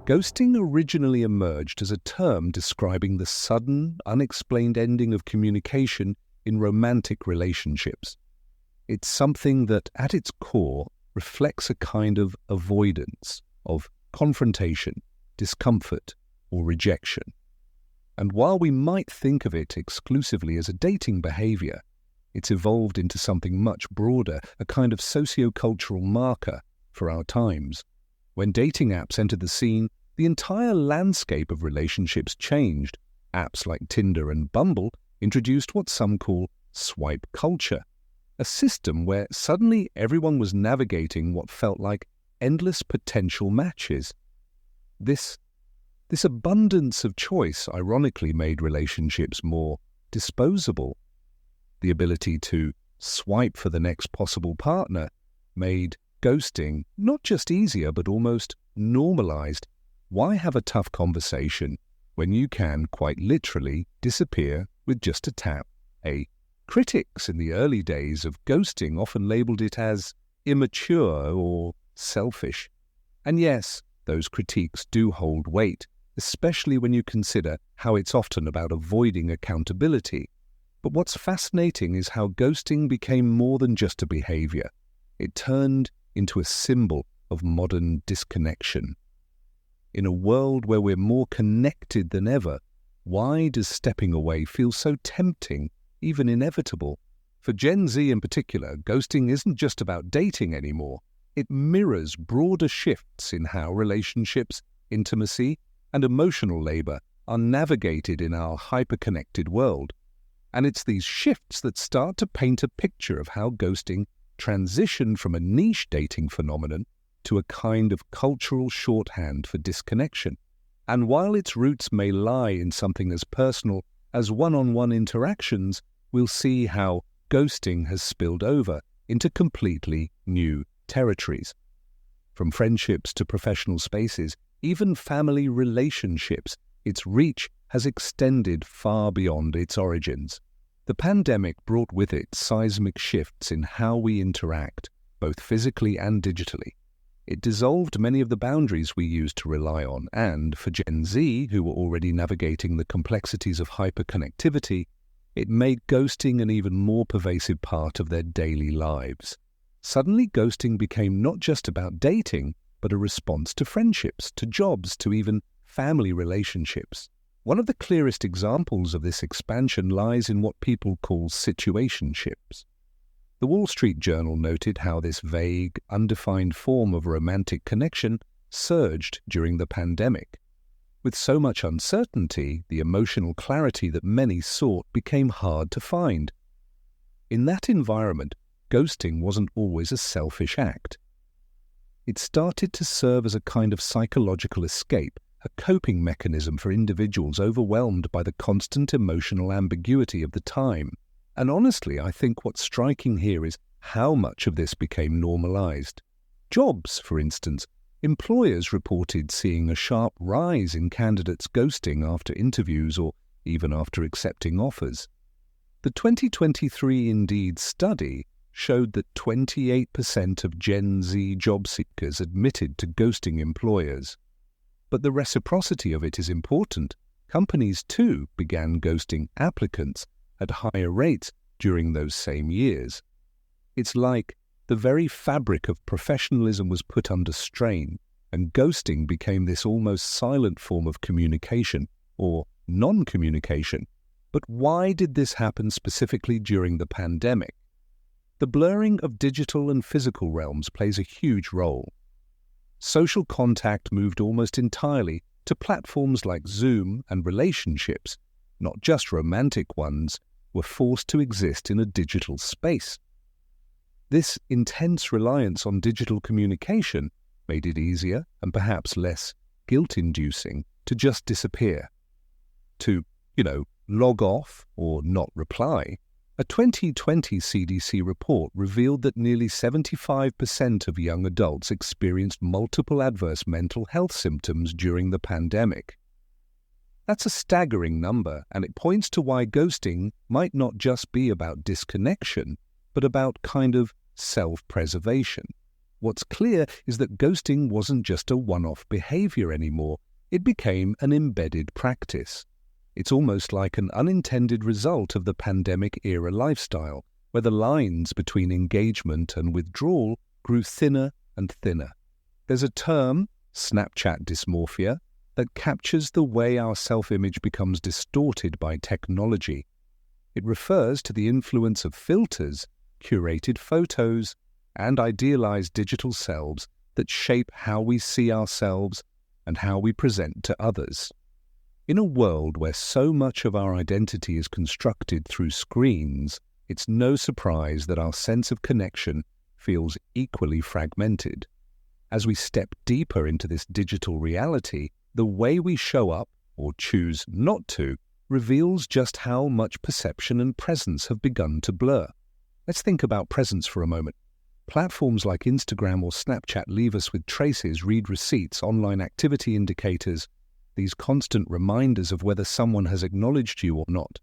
Ghosting originally emerged as a term describing the sudden, unexplained ending of communication in romantic relationships. It's something that, at its core, reflects a kind of avoidance of confrontation, discomfort, or rejection. And while we might think of it exclusively as a dating behavior, it's evolved into something much broader, a kind of socio-cultural marker for our times. When dating apps entered the scene, the entire landscape of relationships changed. Apps like Tinder and Bumble introduced what some call swipe culture, a system where suddenly everyone was navigating what felt like endless potential matches. This abundance of choice ironically made relationships more disposable. The ability to swipe for the next possible partner made ghosting not just easier but almost normalized. Why have a tough conversation when you can quite literally disappear with just a tap? Critics in the early days of ghosting often labeled it as immature or selfish. And yes, those critiques do hold weight, especially when you consider how it's often about avoiding accountability. But what's fascinating is how ghosting became more than just a behavior. It turned into a symbol of modern disconnection. In a world where we're more connected than ever, why does stepping away feel so tempting, even inevitable? For Gen Z in particular, ghosting isn't just about dating anymore. It mirrors broader shifts in how relationships, intimacy, and emotional labor are navigated in our hyper-connected world. And it's these shifts that start to paint a picture of how ghosting transitioned from a niche dating phenomenon to a kind of cultural shorthand for disconnection. And while its roots may lie in something as personal as one-on-one interactions, we'll see how ghosting has spilled over into completely new territories. From friendships to professional spaces, even family relationships, its reach has extended far beyond its origins. The pandemic brought with it seismic shifts in how we interact, both physically and digitally. It dissolved many of the boundaries we used to rely on, and for Gen Z, who were already navigating the complexities of hyperconnectivity, it made ghosting an even more pervasive part of their daily lives. Suddenly, ghosting became not just about dating, but a response to friendships, to jobs, to even family relationships. One of the clearest examples of this expansion lies in what people call situationships. The Wall Street Journal noted how this vague, undefined form of romantic connection surged during the pandemic. With so much uncertainty, the emotional clarity that many sought became hard to find. In that environment, ghosting wasn't always a selfish act. It started to serve as a kind of psychological escape, a coping mechanism for individuals overwhelmed by the constant emotional ambiguity of the time. And honestly, I think what's striking here is how much of this became normalized. Jobs, for instance, employers reported seeing a sharp rise in candidates ghosting after interviews or even after accepting offers. The 2023 Indeed study showed that 28% of Gen Z job seekers admitted to ghosting employers. But the reciprocity of it is important. Companies, too, began ghosting applicants at higher rates during those same years. It's like the very fabric of professionalism was put under strain, and ghosting became this almost silent form of communication, or non-communication. But why did this happen specifically during the pandemic? The blurring of digital and physical realms plays a huge role. Social contact moved almost entirely to platforms like Zoom, and relationships, not just romantic ones, were forced to exist in a digital space. This intense reliance on digital communication made it easier and perhaps less guilt-inducing to just disappear, to, log off or not reply. A 2020 CDC report revealed that nearly 75% of young adults experienced multiple adverse mental health symptoms during the pandemic. That's a staggering number, and it points to why ghosting might not just be about disconnection, but about kind of self-preservation. What's clear is that ghosting wasn't just a one-off behavior anymore. It became an embedded practice. It's almost like an unintended result of the pandemic-era lifestyle, where the lines between engagement and withdrawal grew thinner and thinner. There's a term, Snapchat dysmorphia, that captures the way our self-image becomes distorted by technology. It refers to the influence of filters, curated photos, and idealized digital selves that shape how we see ourselves and how we present to others. In a world where so much of our identity is constructed through screens, it's no surprise that our sense of connection feels equally fragmented. As we step deeper into this digital reality, the way we show up, or choose not to, reveals just how much perception and presence have begun to blur. Let's think about presence for a moment. Platforms like Instagram or Snapchat leave us with traces, read receipts, online activity indicators, these constant reminders of whether someone has acknowledged you or not.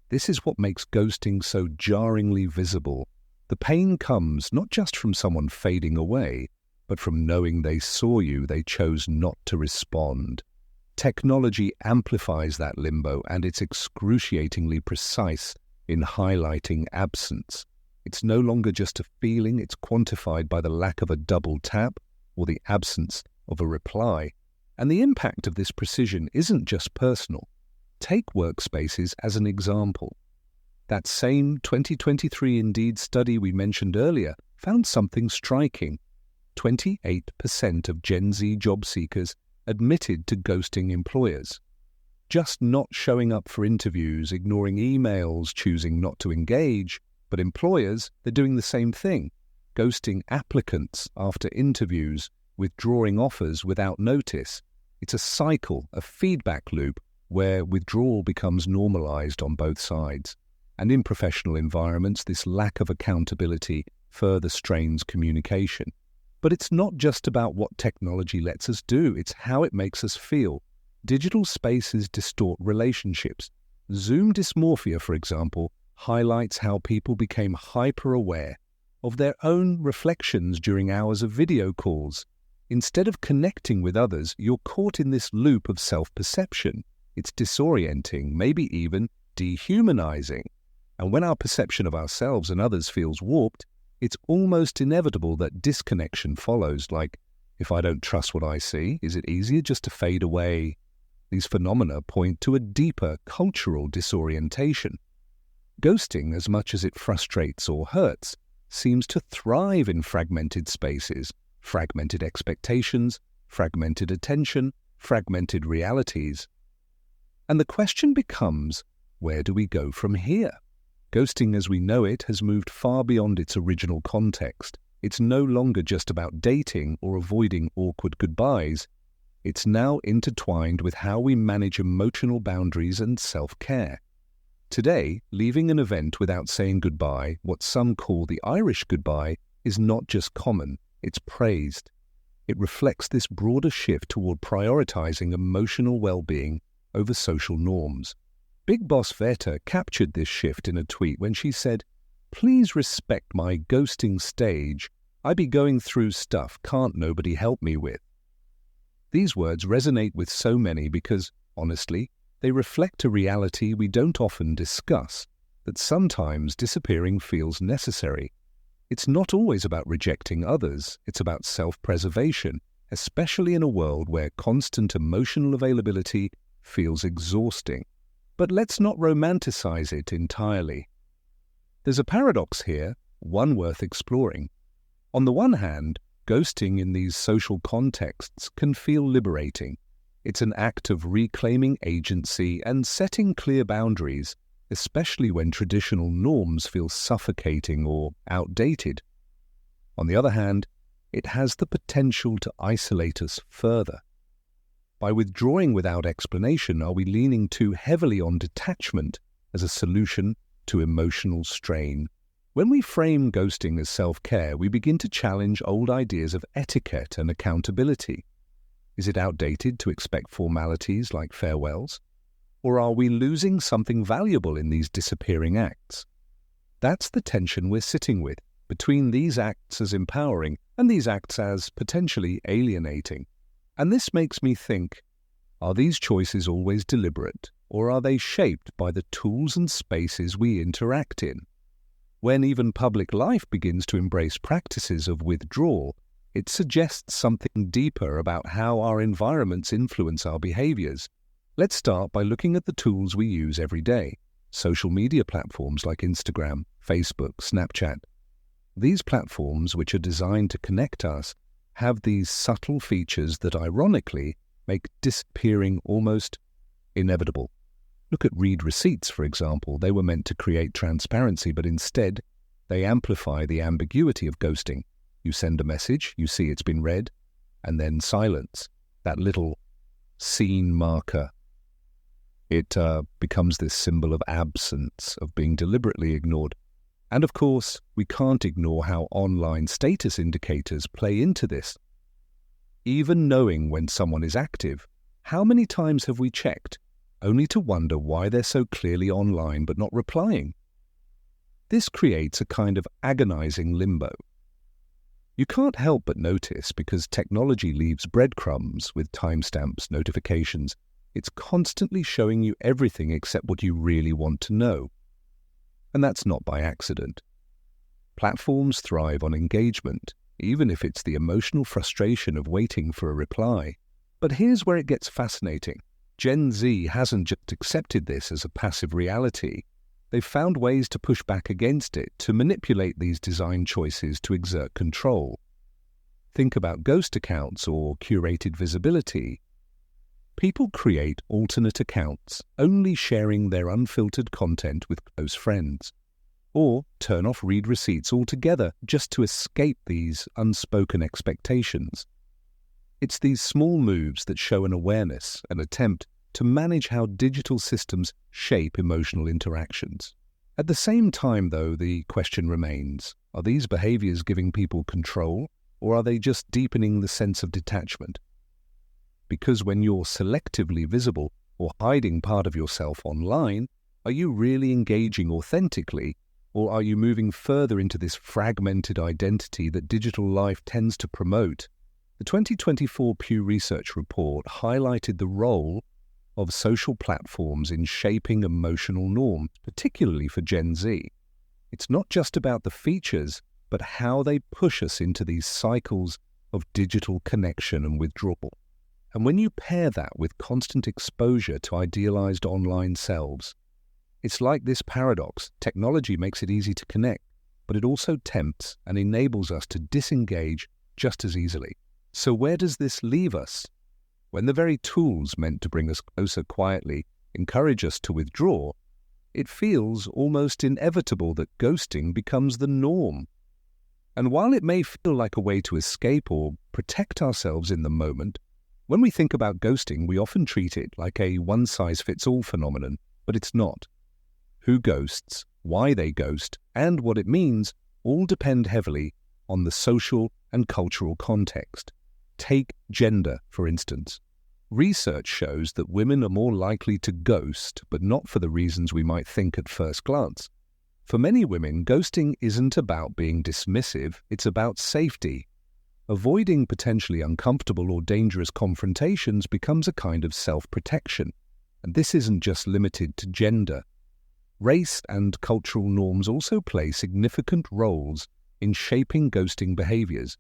This is what makes ghosting so jarringly visible. The pain comes not just from someone fading away, but from knowing they saw you, they chose not to respond. Technology amplifies that limbo, and it's excruciatingly precise in highlighting absence. It's no longer just a feeling, it's quantified by the lack of a double tap or the absence of a reply. And the impact of this precision isn't just personal. Take workspaces as an example. That same 2023 Indeed study we mentioned earlier found something striking. 28% of Gen Z job seekers admitted to ghosting employers. Just not showing up for interviews, ignoring emails, choosing not to engage. But employers, they're doing the same thing, ghosting applicants after interviews, withdrawing offers without notice. It's a cycle, a feedback loop, where withdrawal becomes normalized on both sides. And in professional environments, this lack of accountability further strains communication. But it's not just about what technology lets us do, it's how it makes us feel. Digital spaces distort relationships. Zoom dysmorphia, for example, highlights how people became hyper-aware of their own reflections during hours of video calls. Instead of connecting with others, you're caught in this loop of self-perception. It's disorienting, maybe even dehumanizing. And when our perception of ourselves and others feels warped, it's almost inevitable that disconnection follows. Like, if I don't trust what I see, is it easier just to fade away? These phenomena point to a deeper cultural disorientation. Ghosting, as much as it frustrates or hurts, seems to thrive in fragmented spaces, fragmented expectations, fragmented attention, fragmented realities. And the question becomes, where do we go from here? Ghosting as we know it has moved far beyond its original context. It's no longer just about dating or avoiding awkward goodbyes. It's now intertwined with how we manage emotional boundaries and self-care. Today, leaving an event without saying goodbye, what some call the Irish goodbye, is not just common, it's praised. It reflects this broader shift toward prioritizing emotional well-being over social norms. Big Boss Veta captured this shift in a tweet when she said, "Please respect my ghosting stage. I be going through stuff can't nobody help me with." These words resonate with so many because, honestly, they reflect a reality we don't often discuss, that sometimes disappearing feels necessary. It's not always about rejecting others, it's about self-preservation, especially in a world where constant emotional availability feels exhausting. But let's not romanticize it entirely. There's a paradox here, one worth exploring. On the one hand, ghosting in these social contexts can feel liberating. It's an act of reclaiming agency and setting clear boundaries, especially when traditional norms feel suffocating or outdated. On the other hand, it has the potential to isolate us further. By withdrawing without explanation, are we leaning too heavily on detachment as a solution to emotional strain? When we frame ghosting as self-care, we begin to challenge old ideas of etiquette and accountability. Is it outdated to expect formalities like farewells? Or are we losing something valuable in these disappearing acts? That's the tension we're sitting with, between these acts as empowering and these act as potentially alienating. And this makes me think, are these choices always deliberate, or are they shaped by the tools and spaces we interact in? When even public life begins to embrace practices of withdrawal, it suggests something deeper about how our environments influence our behaviors. Let's start by looking at the tools we use every day. Social media platforms like Instagram, Facebook, Snapchat. These platforms, which are designed to connect us, have these subtle features that ironically make disappearing almost inevitable. Look at read receipts, for example. They were meant to create transparency, but instead they amplify the ambiguity of ghosting. You send a message, you see it's been read, and then silence. That little scene marker. It becomes this symbol of absence, of being deliberately ignored. And of course, we can't ignore how online status indicators play into this. Even knowing when someone is active, how many times have we checked, only to wonder why they're so clearly online but not replying? This creates a kind of agonizing limbo. You can't help but notice, because technology leaves breadcrumbs with timestamps, notifications. It's constantly showing you everything except what you really want to know. And that's not by accident. Platforms thrive on engagement, even if it's the emotional frustration of waiting for a reply. But here's where it gets fascinating. Gen Z hasn't just accepted this as a passive reality. They've found ways to push back against it, to manipulate these design choices to exert control. Think about ghost accounts or curated visibility. People create alternate accounts, only sharing their unfiltered content with close friends. Or turn off read receipts altogether just to escape these unspoken expectations. It's these small moves that show an awareness, an attempt to manage how digital systems shape emotional interactions. At the same time, though, the question remains, are these behaviors giving people control, or are they just deepening the sense of detachment? Because when you're selectively visible or hiding part of yourself online, are you really engaging authentically, or are you moving further into this fragmented identity that digital life tends to promote? The 2024 Pew Research report highlighted the role of social platforms in shaping emotional norms, particularly for Gen Z. It's not just about the features, but how they push us into these cycles of digital connection and withdrawal. And when you pair that with constant exposure to idealized online selves, it's like this paradox. Technology makes it easy to connect, but it also tempts and enables us to disengage just as easily. So where does this leave us? When the very tools meant to bring us closer quietly encourage us to withdraw, it feels almost inevitable that ghosting becomes the norm. And while it may feel like a way to escape or protect ourselves in the moment, when we think about ghosting, we often treat it like a one-size-fits-all phenomenon, but it's not. Who ghosts, why they ghost, and what it means all depend heavily on the social and cultural context. Take gender, for instance. Research shows that women are more likely to ghost, but not for the reasons we might think at first glance. For many women, ghosting isn't about being dismissive, it's about safety. Avoiding potentially uncomfortable or dangerous confrontations becomes a kind of self-protection. And this isn't just limited to gender. Race and cultural norms also play significant roles in shaping ghosting behaviors.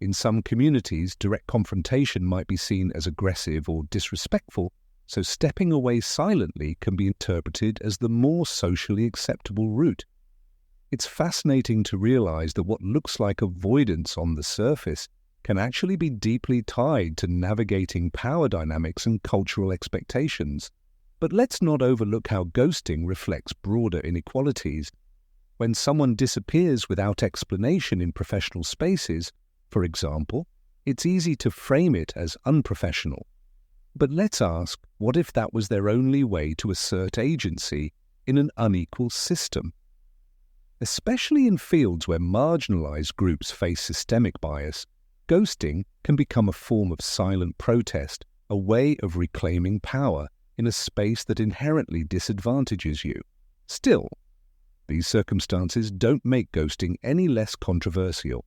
In some communities, direct confrontation might be seen as aggressive or disrespectful, so stepping away silently can be interpreted as the more socially acceptable route. It's fascinating to realize that what looks like avoidance on the surface can actually be deeply tied to navigating power dynamics and cultural expectations. But let's not overlook how ghosting reflects broader inequalities. When someone disappears without explanation in professional spaces, for example, it's easy to frame it as unprofessional. But let's ask, what if that was their only way to assert agency in an unequal system? Especially in fields where marginalized groups face systemic bias, ghosting can become a form of silent protest, a way of reclaiming power in a space that inherently disadvantages you. Still, these circumstances don't make ghosting any less controversial.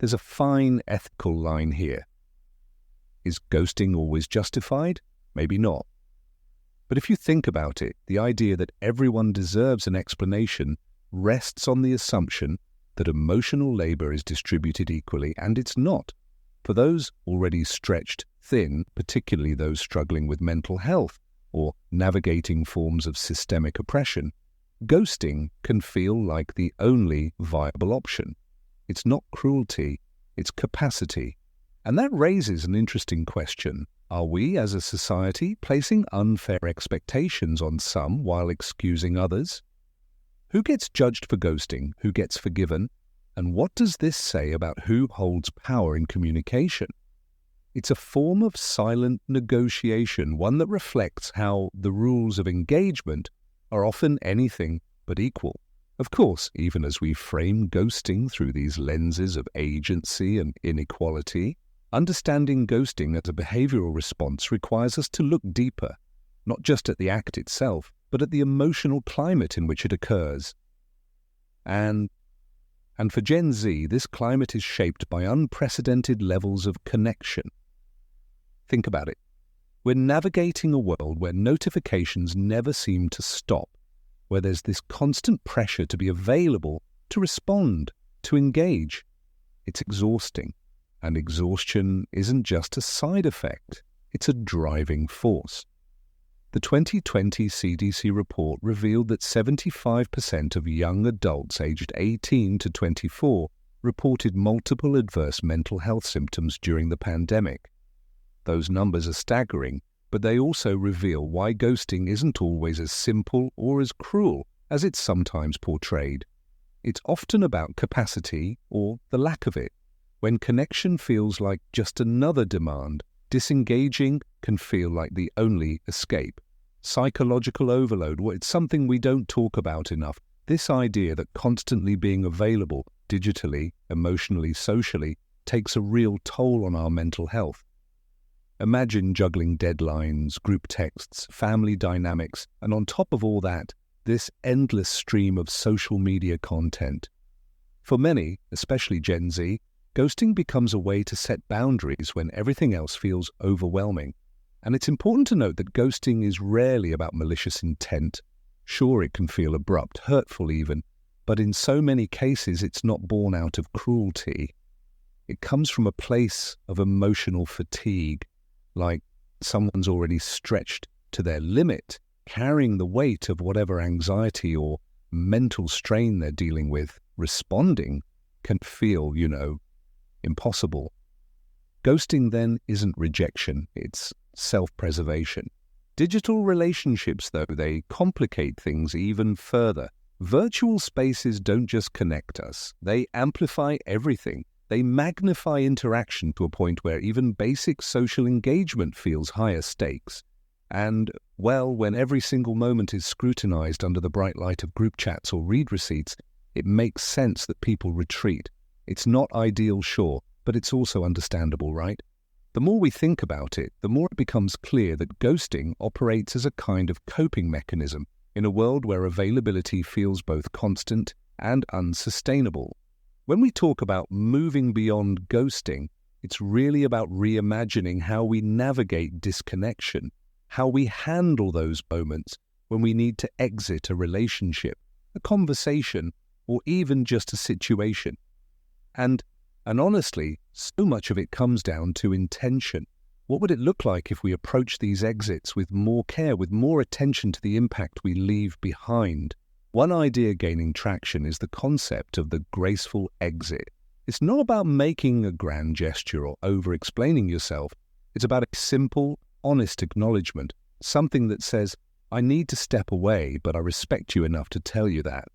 There's a fine ethical line here. Is ghosting always justified? Maybe not. But if you think about it, the idea that everyone deserves an explanation rests on the assumption that emotional labor is distributed equally, and it's not. For those already stretched thin, particularly those struggling with mental health or navigating forms of systemic oppression, ghosting can feel like the only viable option. It's not cruelty, it's capacity. And that raises an interesting question. Are we, as a society, placing unfair expectations on some while excusing others? Who gets judged for ghosting? Who gets forgiven? And what does this say about who holds power in communication? It's a form of silent negotiation, one that reflects how the rules of engagement are often anything but equal. Of course, even as we frame ghosting through these lenses of agency and inequality, understanding ghosting as a behavioral response requires us to look deeper, not just at the act itself, but at the emotional climate in which it occurs. And for Gen Z, this climate is shaped by unprecedented levels of connection. Think about it. We're navigating a world where notifications never seem to stop, where there's this constant pressure to be available, to respond, to engage. It's exhausting. And exhaustion isn't just a side effect, it's a driving force. The 2020 CDC report revealed that 75% of young adults aged 18 to 24 reported multiple adverse mental health symptoms during the pandemic. Those numbers are staggering, but they also reveal why ghosting isn't always as simple or as cruel as it's sometimes portrayed. It's often about capacity or the lack of it. When connection feels like just another demand, disengaging can feel like the only escape. Psychological overload, well, it's something we don't talk about enough. This idea that constantly being available, digitally, emotionally, socially, takes a real toll on our mental health. Imagine juggling deadlines, group texts, family dynamics, and on top of all that, this endless stream of social media content. For many, especially Gen Z, ghosting becomes a way to set boundaries when everything else feels overwhelming. And it's important to note that ghosting is rarely about malicious intent. Sure, it can feel abrupt, hurtful even, but in so many cases it's not born out of cruelty. It comes from a place of emotional fatigue, like someone's already stretched to their limit, carrying the weight of whatever anxiety or mental strain they're dealing with. Responding can feel, impossible. Ghosting then isn't rejection, it's self-preservation. Digital relationships, though, they complicate things even further. Virtual spaces don't just connect us, they amplify everything. They magnify interaction to a point where even basic social engagement feels higher stakes. And, well, when every single moment is scrutinized under the bright light of group chats or read receipts, it makes sense that people retreat. It's not ideal, sure, but it's also understandable, right? The more we think about it, the more it becomes clear that ghosting operates as a kind of coping mechanism in a world where availability feels both constant and unsustainable. When we talk about moving beyond ghosting, it's really about reimagining how we navigate disconnection, how we handle those moments when we need to exit a relationship, a conversation, or even just a situation. And honestly, so much of it comes down to intention. What would it look like if we approach these exits with more care, with more attention to the impact we leave behind? One idea gaining traction is the concept of the graceful exit. It's not about making a grand gesture or over-explaining yourself. It's about a simple, honest acknowledgement, something that says, I need to step away, but I respect you enough to tell you that.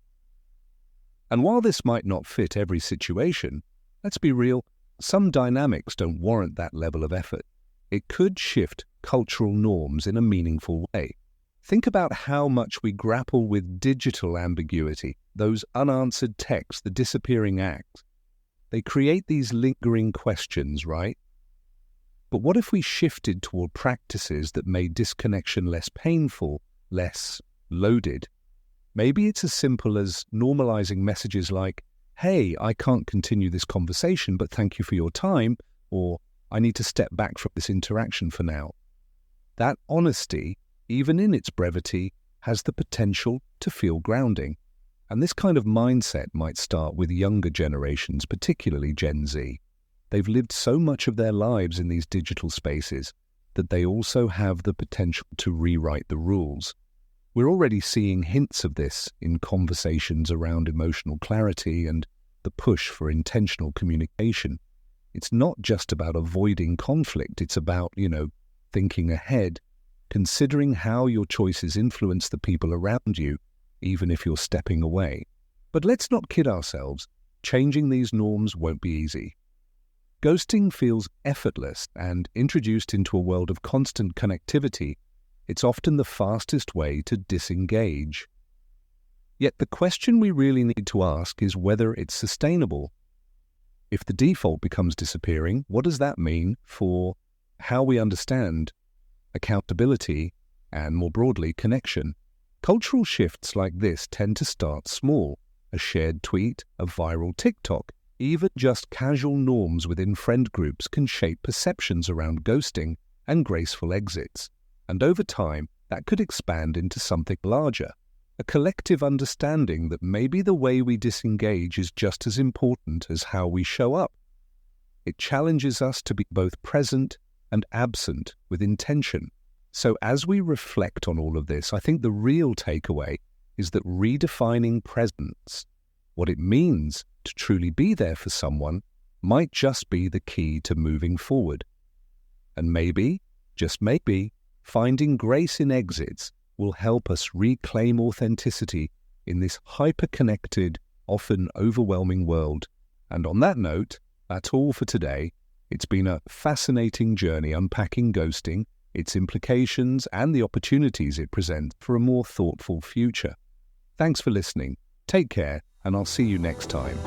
And while this might not fit every situation, let's be real, some dynamics don't warrant that level of effort. It could shift cultural norms in a meaningful way. Think about how much we grapple with digital ambiguity, those unanswered texts, the disappearing acts. They create these lingering questions, right? But what if we shifted toward practices that made disconnection less painful, less loaded? Maybe it's as simple as normalizing messages like, hey, I can't continue this conversation, but thank you for your time, or I need to step back from this interaction for now. That honesty, even in its brevity, has the potential to feel grounding. And this kind of mindset might start with younger generations, particularly Gen Z. They've lived so much of their lives in these digital spaces that they also have the potential to rewrite the rules. We're already seeing hints of this in conversations around emotional clarity and the push for intentional communication. It's not just about avoiding conflict, it's about, thinking ahead, considering how your choices influence the people around you, even if you're stepping away. But let's not kid ourselves, changing these norms won't be easy. Ghosting feels effortless, and introduced into a world of constant connectivity, it's often the fastest way to disengage. Yet the question we really need to ask is whether it's sustainable. If the default becomes disappearing, what does that mean for how we understand accountability and, more broadly, connection? Cultural shifts like this tend to start small. A shared tweet, a viral TikTok, even just casual norms within friend groups can shape perceptions around ghosting and graceful exits. And over time, that could expand into something larger, a collective understanding that maybe the way we disengage is just as important as how we show up. It challenges us to be both present and absent with intention. So as we reflect on all of this, I think the real takeaway is that redefining presence, what it means to truly be there for someone, might just be the key to moving forward. And maybe, just maybe, finding grace in exits will help us reclaim authenticity in this hyper-connected, often overwhelming world. And on that note, that's all for today. It's been a fascinating journey unpacking ghosting, its implications, and the opportunities it presents for a more thoughtful future. Thanks for listening. Take care, and I'll see you next time.